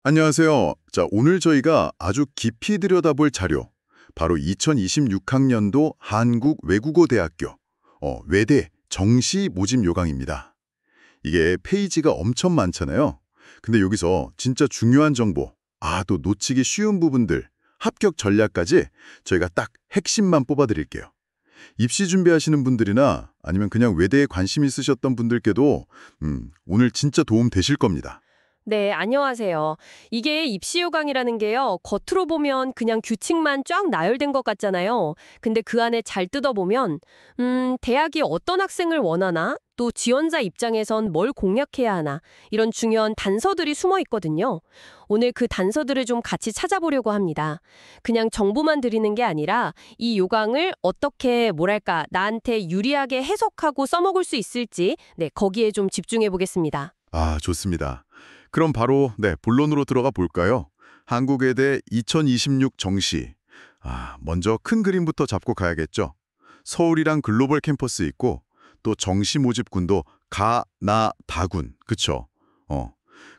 안녕하세요. 자, 오늘 저희가 아주 깊이 들여다볼 자료, 바로 2026학년도 한국외국어대학교 외대 정시 모집 요강입니다. 이게 페이지가 엄청 많잖아요. 근데 여기서 진짜 중요한 정보, 또 놓치기 쉬운 부분들, 합격 전략까지 저희가 딱 핵심만 뽑아드릴게요. 입시 준비하시는 분들이나 아니면 그냥 외대에 관심 있으셨던 분들께도 오늘 진짜 도움 되실 겁니다. 네, 안녕하세요. 이게 입시 요강이라는 게요. 겉으로 보면 그냥 규칙만 쫙 나열된 것 같잖아요. 근데 그 안에 잘 뜯어보면 대학이 어떤 학생을 원하나? 또 지원자 입장에선 뭘 공략해야 하나? 이런 중요한 단서들이 숨어 있거든요. 오늘 그 단서들을 좀 같이 찾아보려고 합니다. 그냥 정보만 드리는 게 아니라 이 요강을 어떻게 나한테 유리하게 해석하고 써먹을 수 있을지 거기에 좀 집중해 보겠습니다. 좋습니다. 그럼 바로 본론으로 들어가 볼까요? 한국외대 2026 정시. 먼저 큰 그림부터 잡고 가야겠죠. 서울이랑 글로벌 캠퍼스 있고 또 정시 모집군도 가, 나, 다군. 그쵸?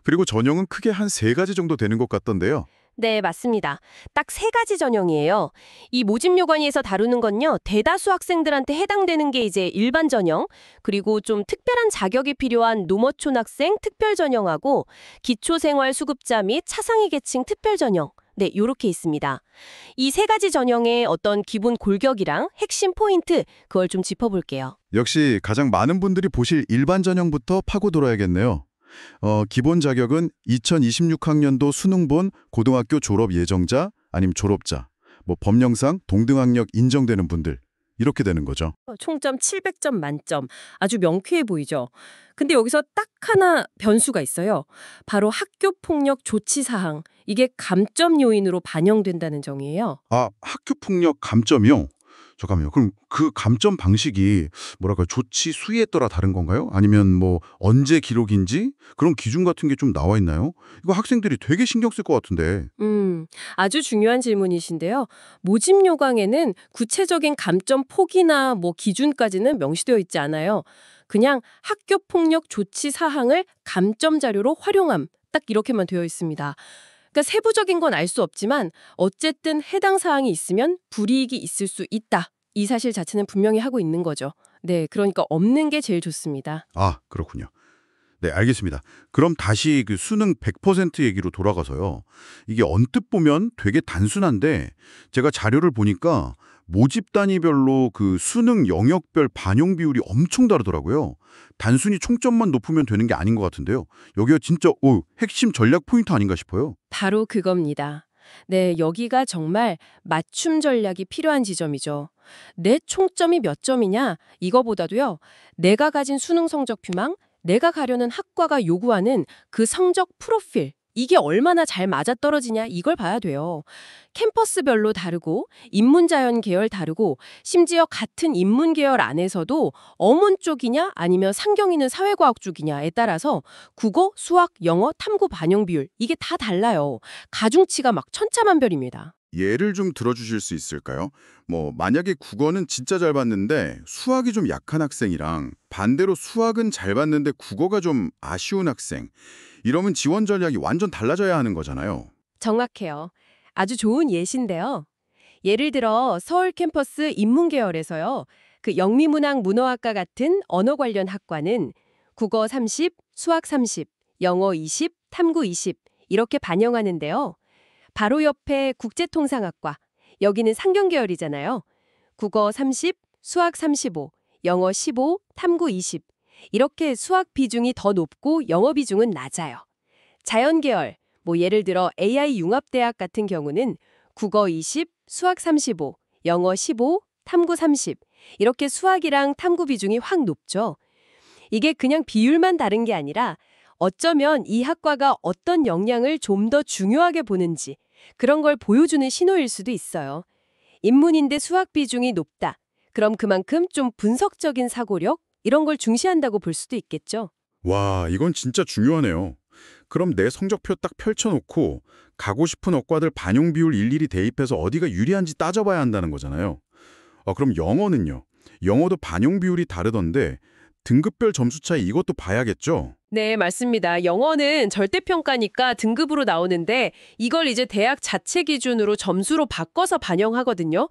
그리고 전형은 크게 한 3가지 정도 되는 것 같던데요. 네, 맞습니다. 딱 3가지 전형이에요. 이 모집 요강에서 다루는 건요, 대다수 학생들한테 해당되는 게 이제 일반 전형, 그리고 좀 특별한 자격이 필요한 노머촌 학생 특별 전형하고 기초생활수급자 및 차상위 계층 특별 전형. 네, 요렇게 있습니다. 이 3가지 전형의 어떤 기본 골격이랑 핵심 포인트, 그걸 좀 짚어볼게요. 역시 가장 많은 분들이 보실 일반 전형부터 파고 들어야겠네요. 기본 자격은 2026학년도 수능 본 고등학교 졸업 예정자 아니면 졸업자, 법령상 동등학력 인정되는 분들 이렇게 되는 거죠. 총점 700점 만점. 아주 명쾌해 보이죠? 근데 여기서 딱 하나 변수가 있어요. 바로 학교폭력 조치 사항. 이게 감점 요인으로 반영된다는 점이에요. 학교폭력 감점이요? 잠깐만요. 그럼 그 감점 방식이 조치 수위에 따라 다른 건가요? 아니면 언제 기록인지 그런 기준 같은 게 좀 나와 있나요? 이거 학생들이 되게 신경 쓸 것 같은데. 아주 중요한 질문이신데요. 모집 요강에는 구체적인 감점 폭이나 기준까지는 명시되어 있지 않아요. 그냥 학교폭력 조치 사항을 감점 자료로 활용함. 딱 이렇게만 되어 있습니다. 그러니까 세부적인 건 알 수 없지만 어쨌든 해당 사항이 있으면 불이익이 있을 수 있다. 이 사실 자체는 분명히 하고 있는 거죠. 네, 그러니까 없는 게 제일 좋습니다. 그렇군요. 네, 알겠습니다. 그럼 다시 그 수능 100% 얘기로 돌아가서요. 이게 언뜻 보면 되게 단순한데 제가 자료를 보니까 모집 단위별로 그 수능 영역별 반영 비율이 엄청 다르더라고요. 단순히 총점만 높으면 되는 게 아닌 것 같은데요. 여기가 진짜 핵심 전략 포인트 아닌가 싶어요. 바로 그겁니다. 네, 여기가 정말 맞춤 전략이 필요한 지점이죠. 내 총점이 몇 점이냐? 이거보다도요. 내가 가진 수능 성적 표망, 내가 가려는 학과가 요구하는 그 성적 프로필, 이게 얼마나 잘 맞아떨어지냐 이걸 봐야 돼요. 캠퍼스별로 다르고 인문자연 계열 다르고 심지어 같은 인문 계열 안에서도 어문 쪽이냐 아니면 상경이는 사회과학 쪽이냐에 따라서 국어, 수학, 영어, 탐구 반영 비율 이게 다 달라요. 가중치가 막 천차만별입니다. 예를 좀 들어주실 수 있을까요? 만약에 국어는 진짜 잘 봤는데 수학이 좀 약한 학생이랑 반대로 수학은 잘 봤는데 국어가 좀 아쉬운 학생. 이러면 지원 전략이 완전 달라져야 하는 거잖아요. 정확해요. 아주 좋은 예시인데요. 예를 들어 서울 캠퍼스 인문계열에서요. 그 영미문학 문어학과 같은 언어 관련 학과는 국어 30, 수학 30, 영어 20, 탐구 20 이렇게 반영하는데요. 바로 옆에 국제통상학과, 여기는 상경계열이잖아요. 국어 30, 수학 35, 영어 15, 탐구 20 이렇게 수학 비중이 더 높고 영어 비중은 낮아요. 자연계열, 예를 들어 AI융합대학 같은 경우는 국어 20, 수학 35, 영어 15, 탐구 30 이렇게 수학이랑 탐구 비중이 확 높죠. 이게 그냥 비율만 다른 게 아니라 어쩌면 이 학과가 어떤 역량을 좀 더 중요하게 보는지 그런 걸 보여주는 신호일 수도 있어요. 인문인데 수학 비중이 높다. 그럼 그만큼 좀 분석적인 사고력 이런 걸 중시한다고 볼 수도 있겠죠. 와, 이건 진짜 중요하네요. 그럼 내 성적표 딱 펼쳐놓고 가고 싶은 학과들 반영 비율 일일이 대입해서 어디가 유리한지 따져봐야 한다는 거잖아요. 그럼 영어는요? 영어도 반영 비율이 다르던데 등급별 점수 차이 이것도 봐야겠죠? 네, 맞습니다. 영어는 절대평가니까 등급으로 나오는데 이걸 이제 대학 자체 기준으로 점수로 바꿔서 반영하거든요.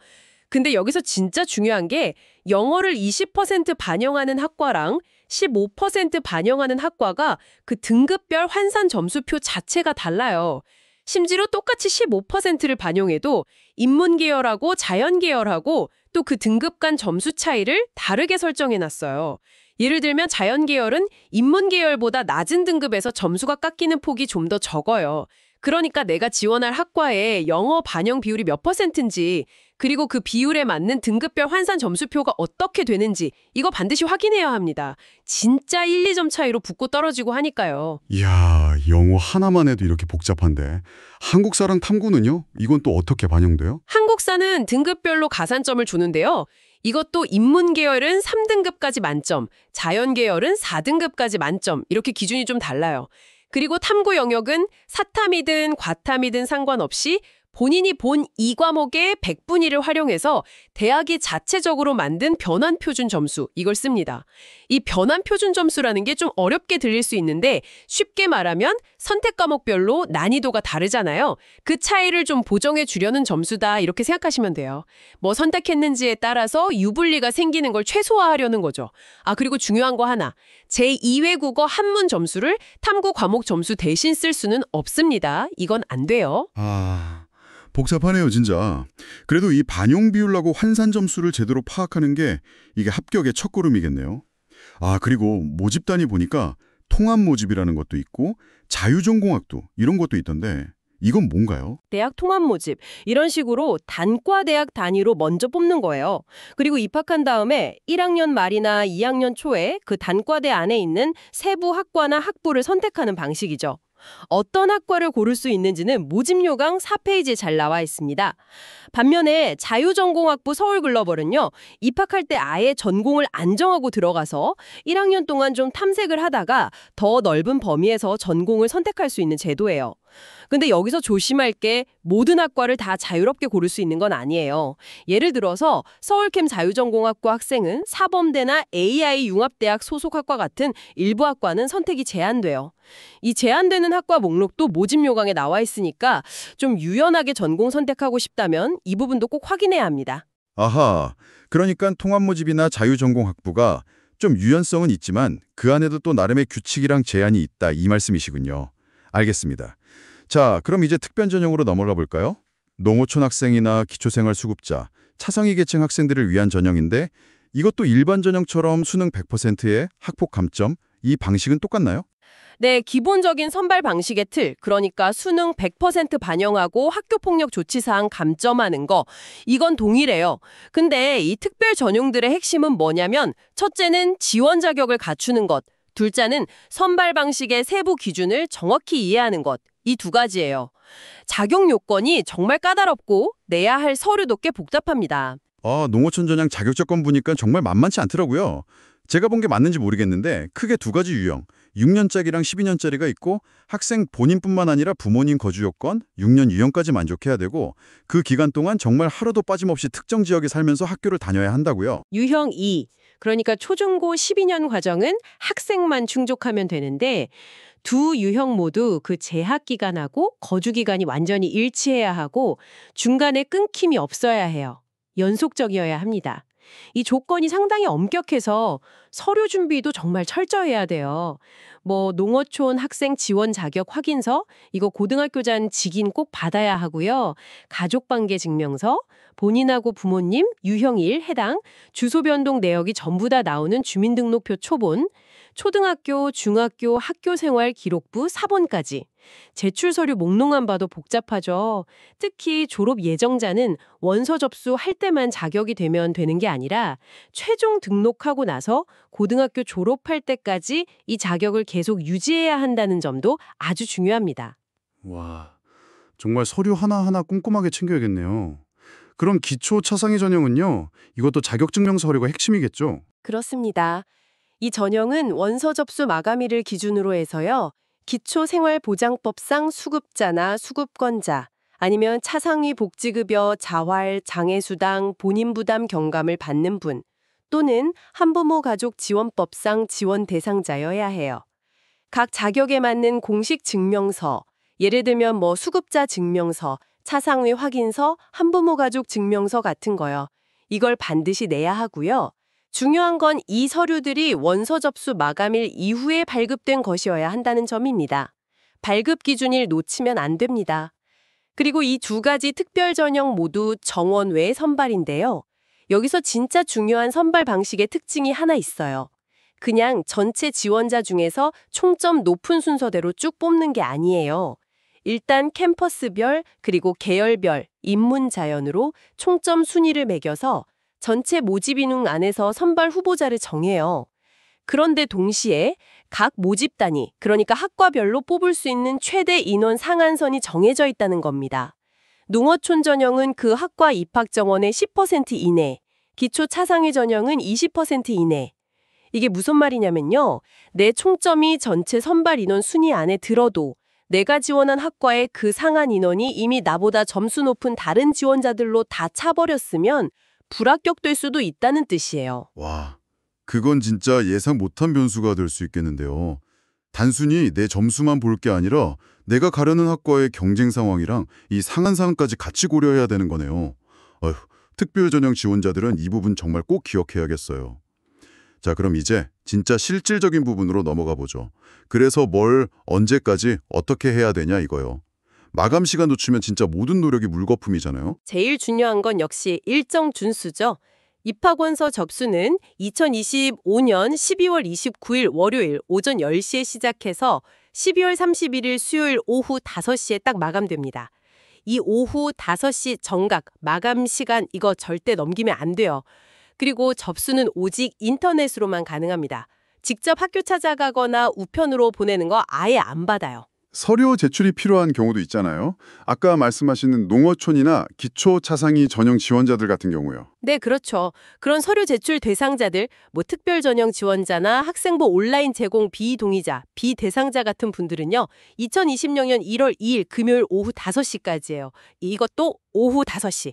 근데 여기서 진짜 중요한 게 영어를 20% 반영하는 학과랑 15% 반영하는 학과가 그 등급별 환산 점수표 자체가 달라요. 심지어 똑같이 15%를 반영해도 인문 계열하고 자연 계열하고 또 그 등급 간 점수 차이를 다르게 설정해놨어요. 예를 들면 자연 계열은 인문 계열보다 낮은 등급에서 점수가 깎이는 폭이 좀 더 적어요. 그러니까 내가 지원할 학과에 영어 반영 비율이 몇 %인지 그리고 그 비율에 맞는 등급별 환산 점수표가 어떻게 되는지 이거 반드시 확인해야 합니다. 진짜 1, 2점 차이로 붙고 떨어지고 하니까요. 이야, 영어 하나만 해도 이렇게 복잡한데. 한국사랑 탐구는요? 이건 또 어떻게 반영돼요? 한국사는 등급별로 가산점을 주는데요. 이것도 인문 계열은 3등급까지 만점, 자연 계열은 4등급까지 만점 이렇게 기준이 좀 달라요. 그리고 탐구 영역은 사탐이든 과탐이든 상관없이 본인이 본 이 과목의 100분위를 활용해서 대학이 자체적으로 만든 변환 표준 점수 이걸 씁니다. 이 변환 표준 점수라는 게 좀 어렵게 들릴 수 있는데 쉽게 말하면 선택 과목별로 난이도가 다르잖아요. 그 차이를 좀 보정해 주려는 점수다 이렇게 생각하시면 돼요. 뭐 선택했는지에 따라서 유불리가 생기는 걸 최소화하려는 거죠. 그리고 중요한 거 하나. 제2외국어 한문 점수를 탐구 과목 점수 대신 쓸 수는 없습니다. 이건 안 돼요. 복잡하네요, 진짜. 그래도 이 반용 비율하고 환산 점수를 제대로 파악하는 게 이게 합격의 첫걸음이겠네요. 그리고 모집단위 보니까 통합 모집이라는 것도 있고 자유전공학도 이런 것도 있던데 이건 뭔가요? 대학 통합 모집 이런 식으로 단과 대학 단위로 먼저 뽑는 거예요. 그리고 입학한 다음에 1학년 말이나 2학년 초에 그 단과대 안에 있는 세부 학과나 학부를 선택하는 방식이죠. 어떤 학과를 고를 수 있는지는 모집 요강 4페이지에 잘 나와 있습니다. 반면에 자유전공학부 서울글로벌은요. 입학할 때 아예 전공을 안 정하고 들어가서 1학년 동안 좀 탐색을 하다가 더 넓은 범위에서 전공을 선택할 수 있는 제도예요. 근데 여기서 조심할 게 모든 학과를 다 자유롭게 고를 수 있는 건 아니에요. 예를 들어서 서울캠 자유전공학부 학생은 사범대나 AI 융합대학 소속 학과 같은 일부 학과는 선택이 제한돼요. 이 제한되는 학과 목록도 모집 요강에 나와 있으니까 좀 유연하게 전공 선택하고 싶다면 이 부분도 꼭 확인해야 합니다. 아하, 그러니까 통합 모집이나 자유전공학부가 좀 유연성은 있지만 그 안에도 또 나름의 규칙이랑 제한이 있다 이 말씀이시군요. 알겠습니다. 자, 그럼 이제 특별 전형으로 넘어가 볼까요? 농어촌 학생이나 기초생활수급자, 차상위 계층 학생들을 위한 전형인데 이것도 일반 전형처럼 수능 100%의 학폭 감점, 이 방식은 똑같나요? 네, 기본적인 선발 방식의 틀, 그러니까 수능 100% 반영하고 학교폭력 조치사항 감점하는 거, 이건 동일해요. 근데 이 특별 전형들의 핵심은 뭐냐면 첫째는 지원 자격을 갖추는 것, 둘째는 선발 방식의 세부 기준을 정확히 이해하는 것, 이 두 가지예요. 자격 요건이 정말 까다롭고 내야 할 서류도 꽤 복잡합니다. 농어촌 전형 자격 조건 보니까 정말 만만치 않더라고요. 제가 본 게 맞는지 모르겠는데 크게 두 가지 유형, 6년짜리랑 12년짜리가 있고 학생 본인뿐만 아니라 부모님 거주 요건, 6년 유형까지 만족해야 되고 그 기간 동안 정말 하루도 빠짐없이 특정 지역에 살면서 학교를 다녀야 한다고요. 유형 2, 그러니까 초중고 12년 과정은 학생만 충족하면 되는데 두 유형 모두 그 재학 기간하고 거주 기간이 완전히 일치해야 하고 중간에 끊김이 없어야 해요. 연속적이어야 합니다. 이 조건이 상당히 엄격해서 서류 준비도 정말 철저해야 돼요. 뭐 농어촌 학생 지원 자격 확인서, 이거 고등학교장 직인 꼭 받아야 하고요. 가족관계 증명서, 본인하고 부모님, 유형 1 해당, 주소 변동 내역이 전부 다 나오는 주민등록표 초본, 초등학교, 중학교, 학교생활 기록부 사본까지. 제출 서류 목록만 봐도 복잡하죠. 특히 졸업 예정자는 원서 접수할 때만 자격이 되면 되는 게 아니라 최종 등록하고 나서 고등학교 졸업할 때까지 이 자격을 계속 유지해야 한다는 점도 아주 중요합니다. 와, 정말 서류 하나하나 꼼꼼하게 챙겨야겠네요. 그럼 기초 차상위 전형은요? 이것도 자격증명 서류가 핵심이겠죠? 그렇습니다. 이 전형은 원서 접수 마감일을 기준으로 해서요. 기초생활보장법상 수급자나 수급권자, 아니면 차상위 복지급여, 자활, 장애수당, 본인 부담 경감을 받는 분, 또는 한부모 가족 지원법상 지원 대상자여야 해요. 각 자격에 맞는 공식 증명서, 예를 들면 수급자 증명서, 차상위 확인서, 한부모 가족 증명서 같은 거요. 이걸 반드시 내야 하고요. 중요한 건 이 서류들이 원서 접수 마감일 이후에 발급된 것이어야 한다는 점입니다. 발급 기준일 놓치면 안 됩니다. 그리고 이 두 가지 특별 전형 모두 정원 외 선발인데요. 여기서 진짜 중요한 선발 방식의 특징이 하나 있어요. 그냥 전체 지원자 중에서 총점 높은 순서대로 쭉 뽑는 게 아니에요. 일단 캠퍼스별 그리고 계열별 인문 자연으로 총점 순위를 매겨서 전체 모집 인원 안에서 선발 후보자를 정해요. 그런데 동시에 각 모집 단위, 그러니까 학과별로 뽑을 수 있는 최대 인원 상한선이 정해져 있다는 겁니다. 농어촌 전형은 그 학과 입학 정원의 10% 이내, 기초 차상위 전형은 20% 이내. 이게 무슨 말이냐면요. 내 총점이 전체 선발 인원 순위 안에 들어도 내가 지원한 학과의 그 상한 인원이 이미 나보다 점수 높은 다른 지원자들로 다 차버렸으면 불합격될 수도 있다는 뜻이에요. 와, 그건 진짜 예상 못한 변수가 될 수 있겠는데요. 단순히 내 점수만 볼 게 아니라 내가 가려는 학과의 경쟁 상황이랑 이 상한선까지 같이 고려해야 되는 거네요. 어휴, 특별 전형 지원자들은 이 부분 정말 꼭 기억해야겠어요. 자, 그럼 이제 진짜 실질적인 부분으로 넘어가 보죠. 그래서 뭘 언제까지 어떻게 해야 되냐 이거요. 마감 시간 놓치면 진짜 모든 노력이 물거품이잖아요. 제일 중요한 건 역시 일정 준수죠. 입학원서 접수는 2025년 12월 29일 월요일 오전 10시에 시작해서 12월 31일 수요일 오후 5시에 딱 마감됩니다. 이 오후 5시 정각 마감 시간 이거 절대 넘기면 안 돼요. 그리고 접수는 오직 인터넷으로만 가능합니다. 직접 학교 찾아가거나 우편으로 보내는 거 아예 안 받아요. 서류 제출이 필요한 경우도 있잖아요. 아까 말씀하시는 농어촌이나 기초 차상위 전형 지원자들 같은 경우요. 네, 그렇죠. 그런 서류 제출 대상자들, 특별 전형 지원자나 학생부 온라인 제공 비동의자, 비대상자 같은 분들은요. 2026년 1월 2일 금요일 오후 5시까지예요. 이것도 오후 5시.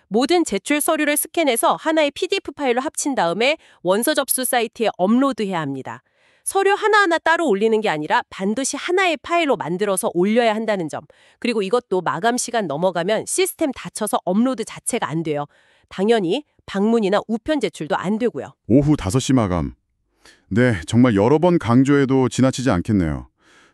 모든 제출 서류를 스캔해서 하나의 PDF 파일로 합친 다음에 원서 접수 사이트에 업로드해야 합니다. 서류 하나하나 따로 올리는 게 아니라 반드시 하나의 파일로 만들어서 올려야 한다는 점. 그리고 이것도 마감 시간 넘어가면 시스템 닫혀서 업로드 자체가 안 돼요. 당연히 방문이나 우편 제출도 안 되고요. 오후 5시 마감. 네, 정말 여러 번 강조해도 지나치지 않겠네요.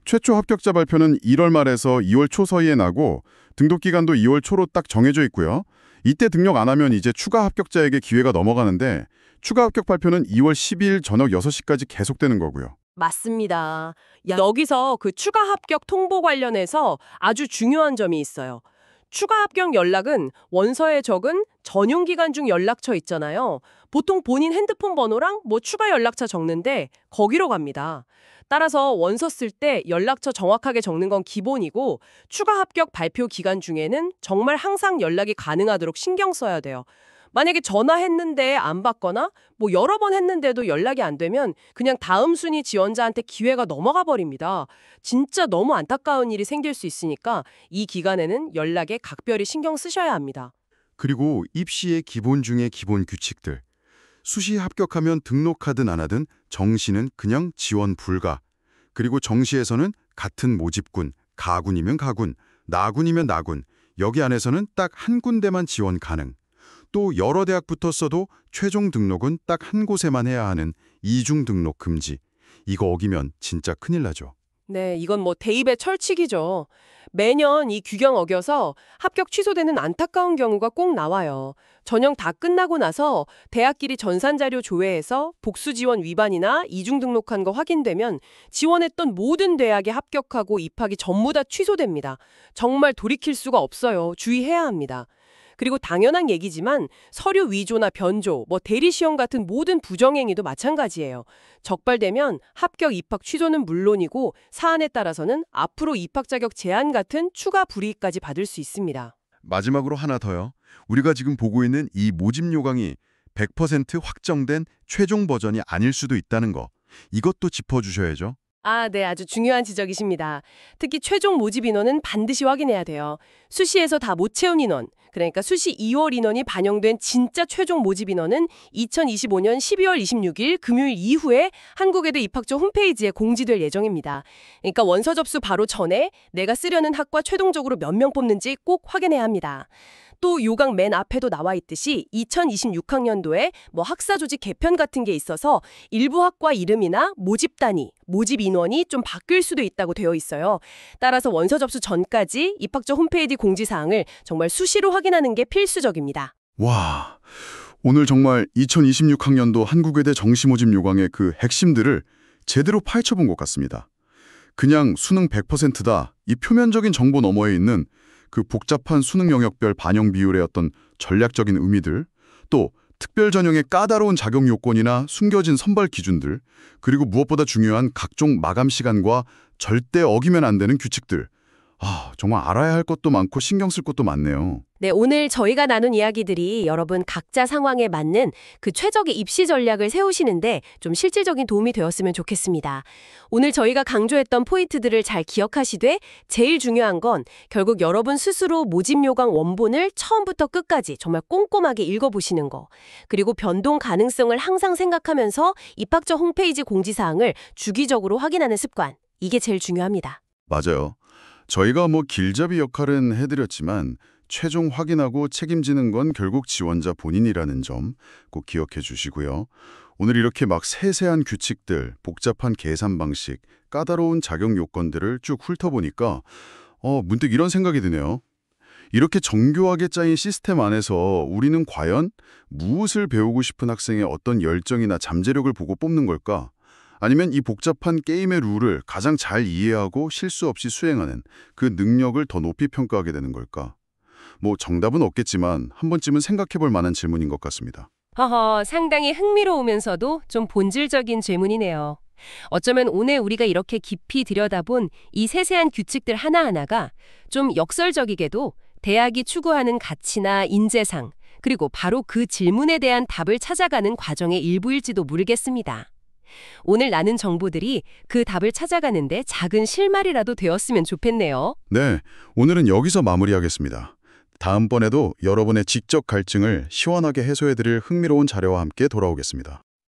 최초 합격자 발표는 1월 말에서 2월 초 사이에 나고 등록 기간도 2월 초로 딱 정해져 있고요. 이때 등록 안 하면 이제 추가 합격자에게 기회가 넘어가는데 추가 합격 발표는 2월 12일 저녁 6시까지 계속되는 거고요. 맞습니다. 여기서 그 추가 합격 통보 관련해서 아주 중요한 점이 있어요. 추가 합격 연락은 원서에 적은 전용 기간 중 연락처 있잖아요. 보통 본인 핸드폰 번호랑 추가 연락처 적는데 거기로 갑니다. 따라서 원서 쓸 때 연락처 정확하게 적는 건 기본이고 추가 합격 발표 기간 중에는 정말 항상 연락이 가능하도록 신경 써야 돼요. 만약에 전화했는데 안 받거나 여러 번 했는데도 연락이 안 되면 그냥 다음 순위 지원자한테 기회가 넘어가 버립니다. 진짜 너무 안타까운 일이 생길 수 있으니까 이 기간에는 연락에 각별히 신경 쓰셔야 합니다. 그리고 입시의 기본 중의 기본 규칙들. 수시 합격하면 등록하든 안 하든 정시는 그냥 지원 불가. 그리고 정시에서는 같은 모집군, 가군이면 가군, 나군이면 나군, 여기 안에서는 딱 한 군데만 지원 가능. 또 여러 대학 붙었어도 최종 등록은 딱 한 곳에만 해야 하는 이중 등록 금지. 이거 어기면 진짜 큰일 나죠. 네, 이건 대입의 철칙이죠. 매년 이 규정 어겨서 합격 취소되는 안타까운 경우가 꼭 나와요. 전형 다 끝나고 나서 대학끼리 전산자료 조회해서 복수 지원 위반이나 이중 등록한 거 확인되면 지원했던 모든 대학에 합격하고 입학이 전부 다 취소됩니다. 정말 돌이킬 수가 없어요. 주의해야 합니다. 그리고 당연한 얘기지만 서류 위조나 변조, 대리 시험 같은 모든 부정행위도 마찬가지예요. 적발되면 합격 입학 취소는 물론이고 사안에 따라서는 앞으로 입학 자격 제한 같은 추가 불이익까지 받을 수 있습니다. 마지막으로 하나 더요. 우리가 지금 보고 있는 이 모집 요강이 100% 확정된 최종 버전이 아닐 수도 있다는 거. 이것도 짚어주셔야죠. 네, 아주 중요한 지적이십니다. 특히 최종 모집 인원은 반드시 확인해야 돼요. 수시에서 다 못 채운 인원, 그러니까 수시 2월 인원이 반영된 진짜 최종 모집 인원은 2025년 12월 26일 금요일 이후에 한국외대 입학처 홈페이지에 공지될 예정입니다. 그러니까 원서 접수 바로 전에 내가 쓰려는 학과 최종적으로 몇 명 뽑는지 꼭 확인해야 합니다. 또 요강 맨 앞에도 나와 있듯이 2026학년도에 학사 조직 개편 같은 게 있어서 일부 학과 이름이나 모집 단위, 모집 인원이 좀 바뀔 수도 있다고 되어 있어요. 따라서 원서 접수 전까지 입학처 홈페이지 공지사항을 정말 수시로 확인하는 게 필수적입니다. 와, 오늘 정말 2026학년도 한국외대 정시 모집 요강의 그 핵심들을 제대로 파헤쳐본 것 같습니다. 그냥 수능 100%다, 이 표면적인 정보 너머에 있는 그 복잡한 수능 영역별 반영 비율의 어떤 전략적인 의미들, 또 특별 전형의 까다로운 자격 요건이나 숨겨진 선발 기준들, 그리고 무엇보다 중요한 각종 마감 시간과 절대 어기면 안 되는 규칙들. 정말 알아야 할 것도 많고 신경 쓸 것도 많네요. 네, 오늘 저희가 나눈 이야기들이 여러분 각자 상황에 맞는 그 최적의 입시 전략을 세우시는데 좀 실질적인 도움이 되었으면 좋겠습니다. 오늘 저희가 강조했던 포인트들을 잘 기억하시되 제일 중요한 건 결국 여러분 스스로 모집 요강 원본을 처음부터 끝까지 정말 꼼꼼하게 읽어보시는 거. 그리고 변동 가능성을 항상 생각하면서 입학처 홈페이지 공지사항을 주기적으로 확인하는 습관. 이게 제일 중요합니다. 맞아요. 저희가 길잡이 역할은 해드렸지만 최종 확인하고 책임지는 건 결국 지원자 본인이라는 점 꼭 기억해 주시고요. 오늘 이렇게 막 세세한 규칙들, 복잡한 계산 방식, 까다로운 자격 요건들을 쭉 훑어보니까 문득 이런 생각이 드네요. 이렇게 정교하게 짜인 시스템 안에서 우리는 과연 무엇을 배우고 싶은 학생의 어떤 열정이나 잠재력을 보고 뽑는 걸까? 아니면 이 복잡한 게임의 룰을 가장 잘 이해하고 실수 없이 수행하는 그 능력을 더 높이 평가하게 되는 걸까? 정답은 없겠지만 한 번쯤은 생각해 볼 만한 질문인 것 같습니다. 상당히 흥미로우면서도 좀 본질적인 질문이네요. 어쩌면 오늘 우리가 이렇게 깊이 들여다본 이 세세한 규칙들 하나하나가 좀 역설적이게도 대학이 추구하는 가치나 인재상, 그리고 바로 그 질문에 대한 답을 찾아가는 과정의 일부일지도 모르겠습니다. 오늘 나눈 정보들이 그 답을 찾아가는데 작은 실마리라도 되었으면 좋겠네요. 네, 오늘은 여기서 마무리하겠습니다. 다음번에도 여러분의 지적 갈증을 시원하게 해소해드릴 흥미로운 자료와 함께 돌아오겠습니다.